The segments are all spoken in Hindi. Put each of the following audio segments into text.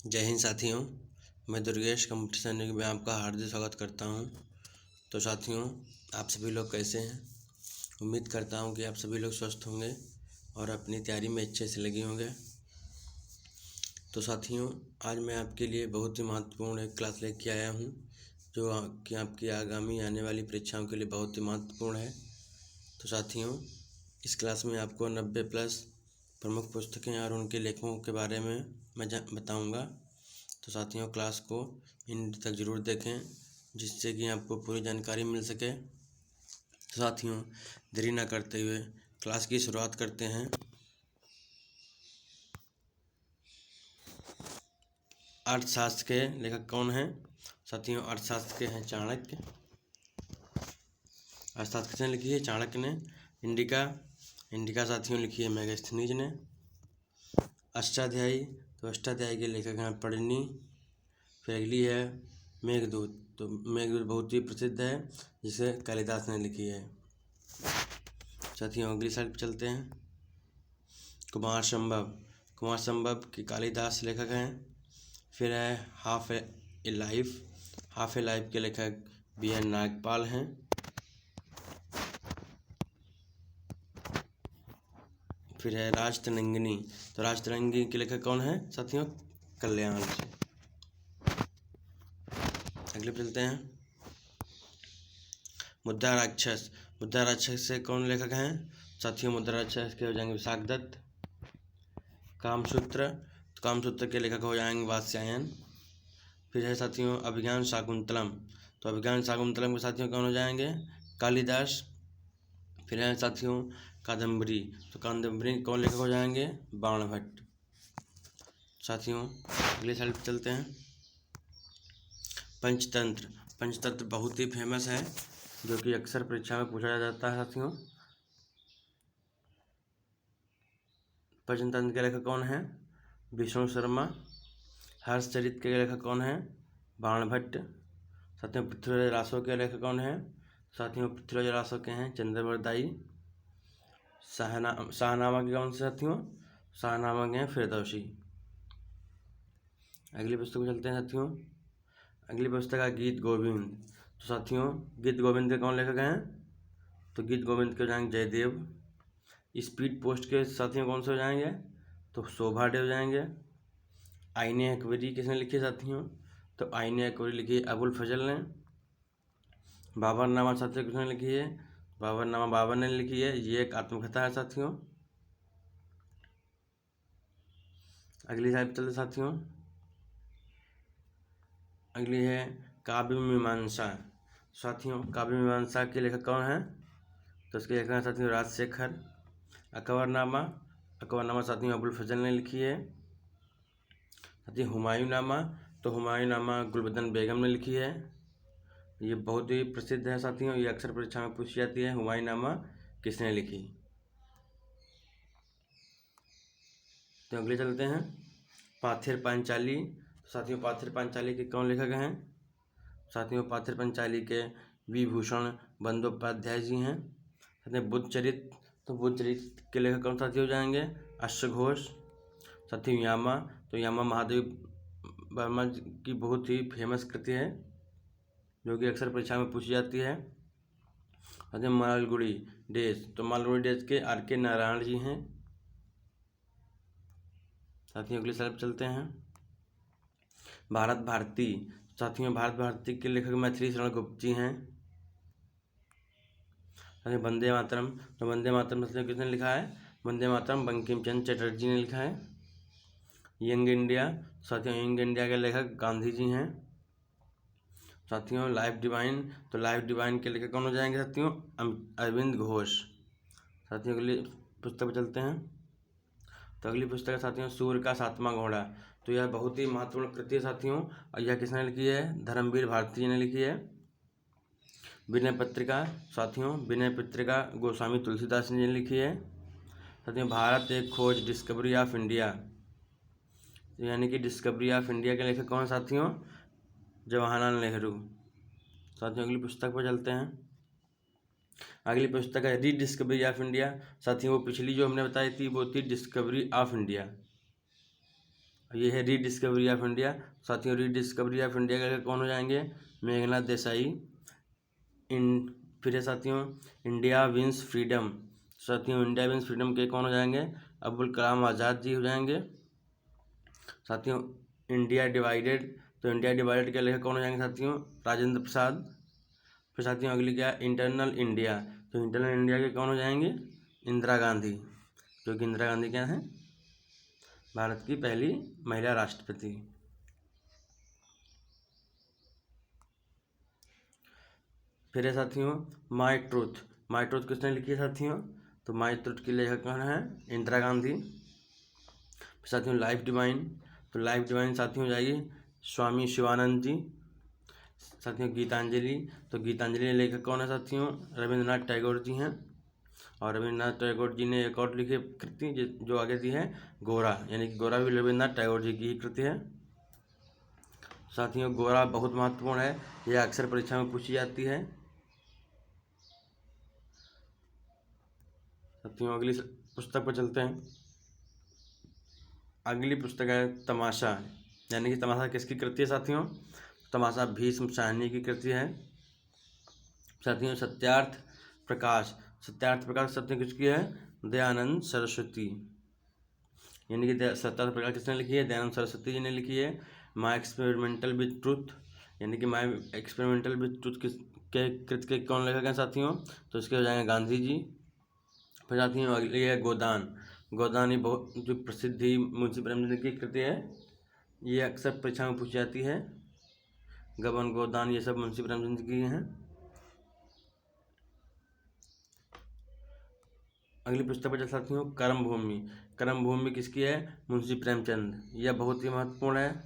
जय हिंद साथियों। मैं दुर्गेश कंप्यूटर में आपका हार्दिक स्वागत करता हूं। तो साथियों, आप सभी लोग कैसे हैं? उम्मीद करता हूं कि आप सभी लोग स्वस्थ होंगे और अपनी तैयारी में अच्छे से लगे होंगे। तो साथियों, आज मैं आपके लिए बहुत ही महत्वपूर्ण एक क्लास लेके आया हूं जो कि आपकी आगामी आने वाली परीक्षाओं के लिए बहुत ही महत्वपूर्ण है। तो साथियों, इस क्लास में आपको 90+ प्रमुख पुस्तकें और उनके लेखकों के बारे में मैं बताऊंगा। तो साथियों, क्लास को एंड तक ज़रूर देखें जिससे कि आपको पूरी जानकारी मिल सके। तो साथियों, देरी ना करते हुए क्लास की शुरुआत करते हैं। अर्थशास्त्र के लेखक कौन हैं? साथियों, अर्थशास्त्र के हैं चाणक्य। अर्थशास्त्र किसने लिखी है? चाणक्य ने। इंडिका साथियों लिखी है मेगास्थनीज ने। अष्टाध्यायी, तो अष्टाध्यायी के लेखक हैं पढ़नी। फिर अगली है मेघदूत, तो मेघदूत बहुत ही प्रसिद्ध है जिसे कालिदास ने लिखी है। साथियों, अगली स्लाइड पर चलते हैं। कुमार संभव के कालिदास लेखक हैं। फिर है हाफ ए लाइफ के लेखक BN नागपाल हैं। फिर है राजतरंगिणी, तो राजतरंगिणी के लेखक कौन है साथियों? कल्याण जी। अगले चलते हैं। मुद्रा राक्षस से कौन लेखक हैं साथियों? मुद्रा राक्षस के हो जाएंगे विशाखदत्त। कामसूत्र के लेखक हो जाएंगे वात्स्यायन। फिर है साथियों अभिज्ञान शाकुंतलम, तो अभिज्ञान शाकुंतलम के साथियों कौन हो जाएंगे? कालिदास। फिर है साथियों कादम्बरी, तो कादम्बरी कौन लेखक हो जाएंगे? बाणभट्ट। साथियों, अगले स्लाइड पर चलते हैं। पंचतंत्र बहुत ही फेमस है जो कि अक्सर परीक्षा में पूछा जाता है साथियों। पंचतंत्र के लेखक कौन है? विष्णु शर्मा। हर्षचरित के लेखक कौन है? बाणभट्ट। साथियों, पृथ्वीराज रासो के लेखक कौन है? साथियों, पृथ्वीराज रासो के हैं चंद्रवरदाई। शाहनामा के कौन से साथियों? शाहनामा के हैं फिरदौसी। अगली पुस्तक में चलते हैं साथियों। अगली पुस्तक है गीत गोविंद, तो साथियों गीत गोविंद के कौन लेखक हैं? तो गीत गोविंद के हो जाएंगे जयदेव। स्पीड पोस्ट के साथियों कौन से हो जाएंगे? तो शोभा डे हो जाएंगे। आईने अकबरी किसने लिखी है साथियों? तो आईने अकबरी लिखी है अबुल फजल ने। बाबरनामा साथियों किसने लिखी है? बाबरनामा बाबर ने लिखी है। ये एक आत्मकथा है साथियों। अगली साइड चलते साथियों। अगली है काव्य मीमांसा। साथियों, काव्य मीमांसा के लेखक कौन है? तो इसके लेखक हैं साथियों राजशेखर। अकबरनामा साथियों अबुल फजल ने लिखी है। साथियों हुमायूंनामा, तो हुमायूंनामा गुलबदन बेगम ने लिखी है। ये बहुत ही प्रसिद्ध है साथियों, ये अक्सर परीक्षा में पूछी जाती है। हुमायूंनामा किसने लिखी? तो अगले चलते हैं पाथिर पांचाली। साथियों, पाथिर पांचाली के कौन लेखक हैं? साथियों, पाथिर पांचाली के विभूषण बंदोपाध्याय जी हैं। साथियों बुद्धचरित, तो बुद्धचरित के लेखक कौन साथी हो जाएंगे? अश्वघोष। साथियों यामा, तो यामा महादेव वर्मा की बहुत ही फेमस कृति है जो कि अक्सर परीक्षा में पूछी जाती है। साथियों मालगुडी डेज, तो मालगुडी डेज के RK नारायण जी हैं। साथियों अगली स्लाइड पर चलते हैं। भारत भारती, साथियों भारत भारती के लेखक मैथिली शरण गुप्त जी हैं। वंदे मातरम, तो वंदे मातरम किसने लिखा है? वंदे मातरम बंकिम चंद्र चटर्जी ने लिखा है। यंग इंडिया, साथियों यंग इंडिया के लेखक गांधी जी हैं। साथियों लाइफ डिवाइन, तो लाइफ डिवाइन के लेखक कौन हो जाएंगे साथियों? अरविंद घोष। साथियों अगली पुस्तक पर चलते हैं। तो अगली पुस्तक है साथियों सूर्य का सातवां घोड़ा, तो यह बहुत ही महत्वपूर्ण कृति है साथियों और यह किसने लिखी है? धर्मवीर भारती ने लिखी है। विनय पत्रिका, साथियों विनय पत्रिका गोस्वामी तुलसीदास जी ने लिखी है। साथियों भारत एक खोज डिस्कवरी ऑफ इंडिया, यानी कि डिस्कवरी ऑफ इंडिया के लेखक कौन साथियों? जवाहरलाल नेहरू। साथियों अगली पुस्तक पर चलते हैं। अगली पुस्तक है रीडिस्कवरी ऑफ इंडिया। साथियों वो पिछली जो हमने बताई थी वो थी डिस्कवरी ऑफ इंडिया। ये है रीडिस्कवरी ऑफ इंडिया। साथियों रीडिस्कवरी ऑफ इंडिया के लेखक कौन हो जाएंगे? मेघनाथ देसाई। फिर है साथियों इंडिया विंस फ्रीडम। साथियों इंडिया विंस फ्रीडम के कौन हो जाएंगे? अब्दुल कलाम आज़ाद जी हो जाएंगे। साथियों इंडिया डिवाइडेड, तो इंडिया डिवाइडेड के लेखक कौन हो जाएंगे साथियों? राजेंद्र प्रसाद। फिर साथियों अगली क्या है? इंटरनल इंडिया, तो इंटरनल इंडिया के कौन हो जाएंगे? इंदिरा गांधी, जो कि इंदिरा गांधी क्या है? भारत की पहली महिला राष्ट्रपति। फिर है साथियों माई ट्रूथ। माई ट्रूथ किसने लिखी है साथियों? तो माई ट्रूथ की लेखक कौन है? इंदिरा गांधी। साथियों लाइफ डिवाइन, तो लाइफ डिवाइन साथियों हो जाएगी स्वामी शिवानंद जी। साथियों गीतांजलि, तो गीतांजलि के लेखक कौन है साथियों? रविंद्रनाथ टैगोर जी हैं। और रविंद्रनाथ टैगोर जी ने एक और लिखी कृति जो आगे दी है गोरा, यानी कि गोरा भी रविंद्रनाथ टैगोर जी की ही कृति है। साथियों गोरा बहुत महत्वपूर्ण है, यह अक्सर परीक्षा में पूछी जाती है। साथियों अगली पुस्तक पर चलते हैं। अगली पुस्तक है तमाशा, यानी कि तमाशा किसकी कृति है साथियों? तमाशा भीष्म साहनी की कृति है। साथियों सत्यार्थ प्रकाश, सत्यार्थ प्रकाश साथियों किसकी है? दयानंद सरस्वती, यानी कि सत्यार्थ प्रकाश किसने लिखी है? दयानंद सरस्वती जी ने लिखी है। माई एक्सपेरिमेंटल विद ट्रुथ, यानी कि माई एक्सपेरिमेंटल विद ट्रुथ के कृत के कौन लेखक हैं साथियों? तो इसके हो जाएंगे गांधी जी। फिर साथियों अगली है गोदान। गोदान ही बहुत जो प्रसिद्ध ही मुंशी प्रेमचंद की कृति है, ये अक्सर परीक्षा में पूछी जाती है। गबन गोदान ये सब मुंशी प्रेमचंद की हैं। अगली पुस्तक पर साथियों कर्म भूमि। कर्म भूमि किसकी है? मुंशी प्रेमचंद, यह बहुत ही महत्वपूर्ण है।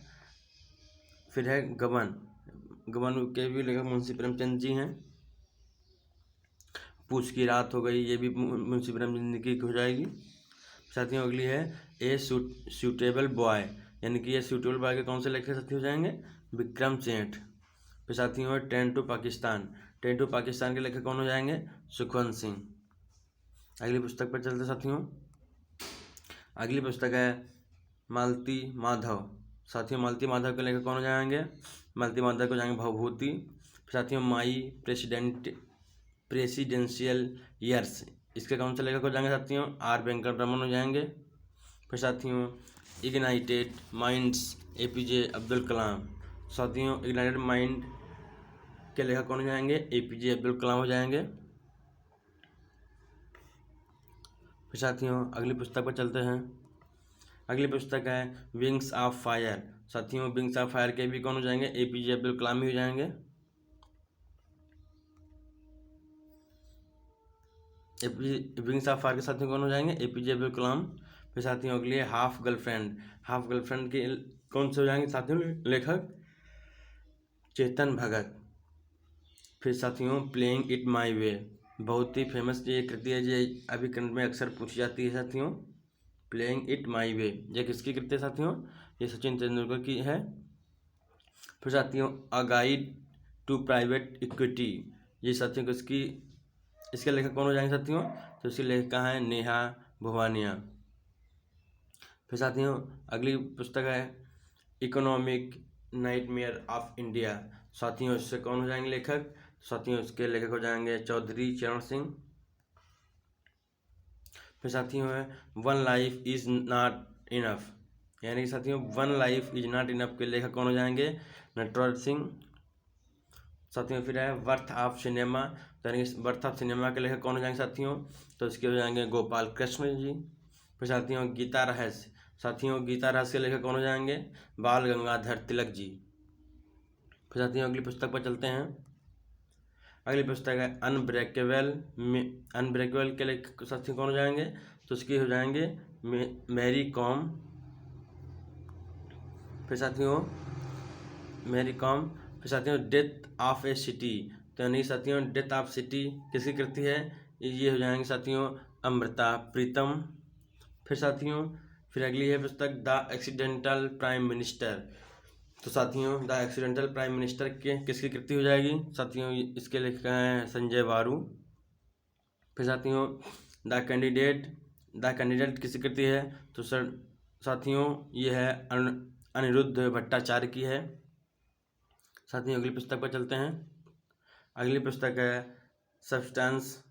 फिर है गबन, गबन के भी लेखक मुंशी प्रेमचंद जी हैं। पूछ की रात हो गई, ये भी मुंशी प्रेमचंद की हो जाएगी। साथियों अगली है ए सूटेबल बॉय, यानी कि ये सूटेबल बॉय के कौन से लेखक साथी हो जाएंगे? विक्रम सेठ। फिर साथियों है train to Pakistan. Train to Pakistan के लेखक कौन हो जाएंगे? सुखवंत सिंह। अगली पुस्तक पर चलते साथियों। अगली पुस्तक है मालती माधव। साथियों मालती माधव के लेखक कौन हो जाएंगे? मालती माधव को जाएंगे भवभूति। साथियों माई प्रेसिडेंशियल ईयर्स, इसके कौन से लेखक हो जाएंगे साथियों? आर वेंकटरमन हो जाएंगे। फिर साथियों ignited minds APJ Abdul Kalam. साथियों इग्नाइटेड माइंड के लेखक कौन हो जाएंगे? एपीजे अब्दुल कलाम हो जाएंगे। फिर साथियों अगली पुस्तक पर चलते हैं। अगली पुस्तक है विंग्स ऑफ फायर। साथियों विंग्स ऑफ फायर के भी कौन हो जाएंगे? एपीजे अब्दुल कलाम ही हो जाएंगे। विंग्स ऑफ फायर के साथियों कौन हो जाएंगे? एपीजे अब्दुल कलाम। फिर साथियों अगली है हाफ गर्लफ्रेंड। हाफ गर्लफ्रेंड के कौन से हो जाएंगे साथियों लेखक? चेतन भगत। फिर साथियों प्लेइंग इट माई वे, बहुत ही फेमस ये कृति है, ये अभी करंट में अक्सर पूछी जाती है साथियों। प्लेइंग इट माई वे ये किसकी कृति है साथियों? ये सचिन तेंदुलकर की है। फिर साथियों a guide to private equity, ये साथियों किसकी, इसके लेखक कौन हो जाएंगे साथियों? तो इसकी लेखिका है नेहा भुवानिया। फिर साथियों अगली पुस्तक है इकोनॉमिक नाइटमेयर ऑफ इंडिया। साथियों इससे कौन हो जाएंगे लेखक? साथियों इसके लेखक हो जाएंगे चौधरी चरण सिंह। फिर साथियों है one life is not enough, यानी कि साथियों one life is not enough के लेखक कौन हो जाएंगे? नटवर सिंह। साथियों फिर है वर्थ ऑफ सिनेमा, यानी कि वर्थ ऑफ सिनेमा के लेखक कौन हो जाएंगे साथियों? तो इसके हो जाएंगे गोपाल कृष्ण जी। फिर साथियों गीता रहस्य। साथियों गीता रहस्य के लेखक कौन हो जाएंगे? बाल गंगाधर तिलक जी। फिर साथियों अगली पुस्तक पर चलते हैं। अगली पुस्तक है अनब्रेकेबल। अनब्रेकेबल के लेखक साथियों कौन हो जाएंगे? तो इसकी हो जाएंगे मैरी कॉम। फिर साथियों मैरी कॉम। फिर साथियों डेथ ऑफ ए सिटी, तो यानी साथियों डेथ ऑफ सिटी किसकी कृति है? ये हो जाएंगे साथियों अमृता प्रीतम। फिर साथियों फिर अगली है पुस्तक द एक्सीडेंटल प्राइम मिनिस्टर। तो साथियों द एक्सीडेंटल प्राइम मिनिस्टर के किसकी कृति हो जाएगी साथियों? इसके लेखक हैं संजय बारू। फिर साथियों द कैंडिडेट किसकी कृति है? तो सर साथियों ये है अनिरुद्ध भट्टाचार्य की है। साथियों अगली पुस्तक पर चलते हैं। अगली पुस्तक है सब्सटेंस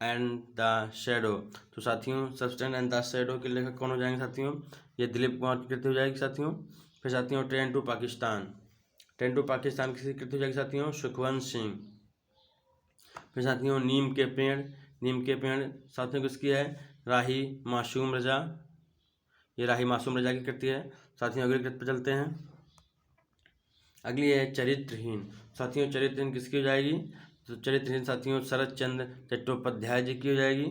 एंड द शैडो। तो साथियों सब्सटेंस एंड द शैडो के लेखक कौन हो जाएंगे साथियों? ये दिलीप कुमार की कृति हो जाएगी साथियों। फिर साथियों train to Pakistan. Train to Pakistan किसकी कृति हो जाएगी साथियों? सुखवंत सिंह। फिर साथियों नीम के पेड़। नीम के पेड़ साथियों किसकी है? राही मासूम रजा। ये राही मासूम रजा की कृति है। साथियों अगली कृति पर चलते हैं। अगली है चरित्रहीन। साथियों चरित्रहीन किसकी हो जाएगी? तो चरित्रहीन साथियों शरद चंद्र चट्टोपाध्याय जी की हो जाएगी।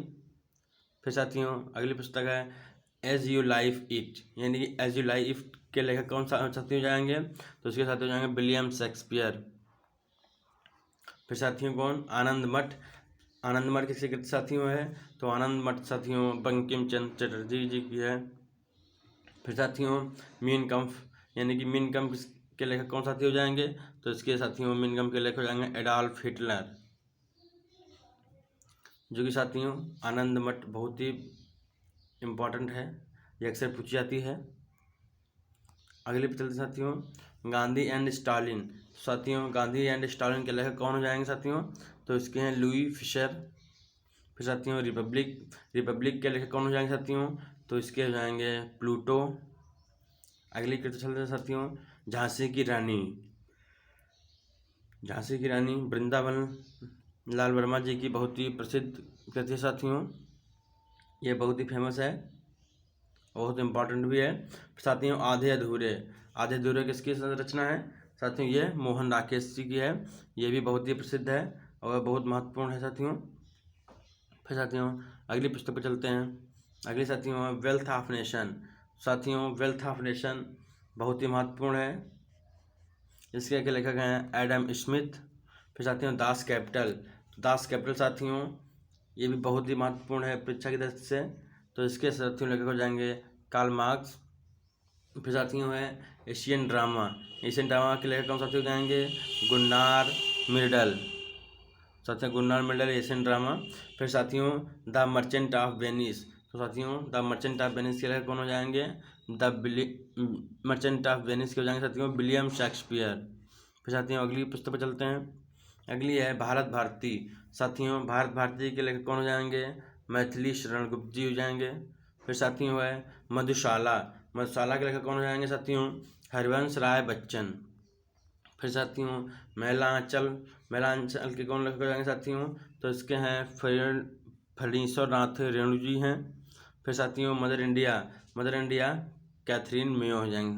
फिर साथियों अगली पुस्तक है एज यू लाइफ इट, यानी कि एज यू लाइफ इट के लेखक कौन सा साथी हो जाएंगे? तो उसके साथी हो जाएंगे विलियम शेक्सपियर। फिर साथियों कौन? आनंद मठ। आनंद मठ किसकी कृति साथियों है? तो आनंद मठ साथियों बंकिम चंद्र चटर्जी जी की है। फिर साथियों मीन कम्फ, यानी कि मीन कम्फ के लेखक कौन साथी हो जाएंगे? तो इसके साथियों मीन कम्फ के लेखक हो जाएंगे एडॉल्फ हिटलर, जो कि साथियों आनंद मठ बहुत ही इम्पॉर्टेंट है, ये अक्सर पूछी जाती है। अगले पे चलते साथियों गांधी एंड स्टालिन। साथियों गांधी एंड स्टालिन के लेखक कौन हो जाएंगे साथियों? तो इसके हैं लुई फिशर। फिर साथियों रिपब्लिक के लेखक कौन हो जाएंगे साथियों? तो इसके हो जाएंगे प्लूटो। अगली कृति चलते हैं साथियों झांसी की रानी। झांसी की रानी वृंदावन लाल वर्मा जी की बहुत ही प्रसिद्ध कृति साथियों, ये बहुत ही फेमस है, बहुत इम्पोर्टेंट भी है। साथियों आधे अधूरे। आधे अधूरे किसकी रचना है साथियों? ये मोहन राकेश जी की है। ये भी बहुत ही प्रसिद्ध है और बहुत महत्वपूर्ण है साथियों। फिर साथियों अगली पुस्तक पर चलते हैं। अगली साथियों वेल्थ ऑफ नेशन। साथियों वेल्थ ऑफ नेशन बहुत ही महत्वपूर्ण है, इसके के लेखक हैं एडम स्मिथ। फिर साथियों दास कैपिटल। दास कैपिटल साथियों ये भी बहुत ही महत्वपूर्ण है परीक्षा की दृष्टि से, तो इसके साथियों लेखक हो जाएंगे कार्ल मार्क्स। फिर साथियों है एशियन ड्रामा। एशियन ड्रामा के लेखक कौन साथी हो जाएंगे? Gunnar Myrdal. साथियों गुन्नार मिर्डल एशियन ड्रामा। फिर साथियों द मर्चेंट ऑफ वेनिस। तो साथियों द मर्चेंट ऑफ वेनिस के लेखक कौन हो जाएंगे? मर्चेंट ऑफ वेनिस के हो जाएंगे साथियों विलियम शेक्सपियर। फिर साथियों अगली पुस्तक पर चलते हैं। अगली है भारत भारती। साथियों भारत भारती के लेखक कौन हो जाएंगे? मैथिली शरण गुप्त जी हो जाएंगे। फिर साथियों है मधुशाला। मधुशाला के लेखक कौन हो जाएंगे साथियों? हरिवंश राय बच्चन। फिर साथियों महिलांचल। महिलांचल के कौन लेखक हो जाएंगे साथियों? तो इसके हैं फणीश्वर नाथ रेणु जी हैं। फिर साथियों mother India. Mother India Catherine Mayo हो जाएंगे।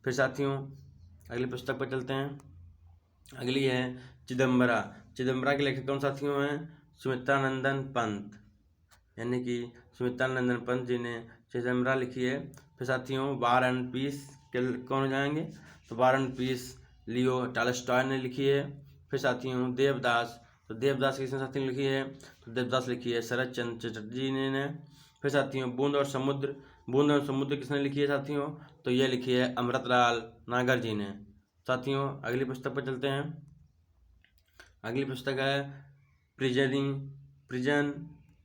फिर साथियों अगली पुस्तक पर चलते हैं। अगली है चिदम्बरा। चिदम्बरा के लेखक कौन साथियों हैं? सुमित्रानंदन पंत, यानी कि सुमित्रानंदन पंत जी ने चिदम्बरा लिखी है। फिर साथियों वार एंड पीस के कौन हो जाएंगे? तो war and piece Leo Tolstoy ने लिखी है। फिर साथियों देवदास। तो देवदास किसने साथियों लिखी है? तो देवदास लिखी है शरद चंद्र चटर्जी ने। फिर साथियों बूंद और समुद्र। बूंद और समुद्र किसने लिखी है साथियों? तो ये लिखी है अमृतलाल नागर जी ने। साथियों अगली पुस्तक पर चलते हैं। अगली पुस्तक है प्रिजन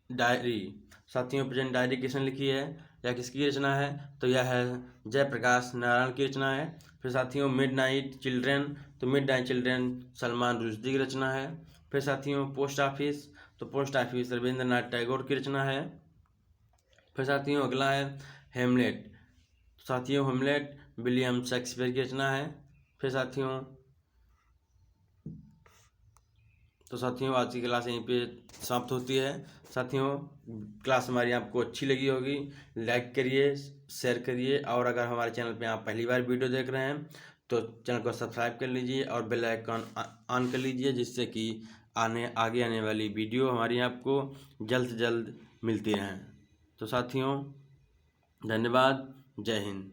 डायरी। साथियों प्रिजन डायरी किसने लिखी है या किसकी रचना है? तो यह है जयप्रकाश नारायण की रचना है। फिर साथियों मिडनाइट चिल्ड्रेन। तो मिडनाइट चिल्ड्रेन सलमान रुश्दी की रचना है। फिर साथियों पोस्ट ऑफिस। तो पोस्ट ऑफिस रविंद्रनाथ टैगोर की रचना है। फिर साथियों अगला है हेमलेट। साथियों हेमलेट विलियम शेक्सपियर की रचना है। फिर साथियों आज की क्लास यहीं पे समाप्त होती है। साथियों क्लास हमारी आपको अच्छी लगी होगी, लाइक करिए, शेयर करिए, और अगर हमारे चैनल पे आप पहली बार वीडियो देख रहे हैं तो चैनल को सब्सक्राइब कर लीजिए और बेल आइकन ऑन कर लीजिए, जिससे कि आगे आने वाली वीडियो हमारी आपको जल्द से जल्द मिलती रहें। तो साथियों धन्यवाद, जय हिंद।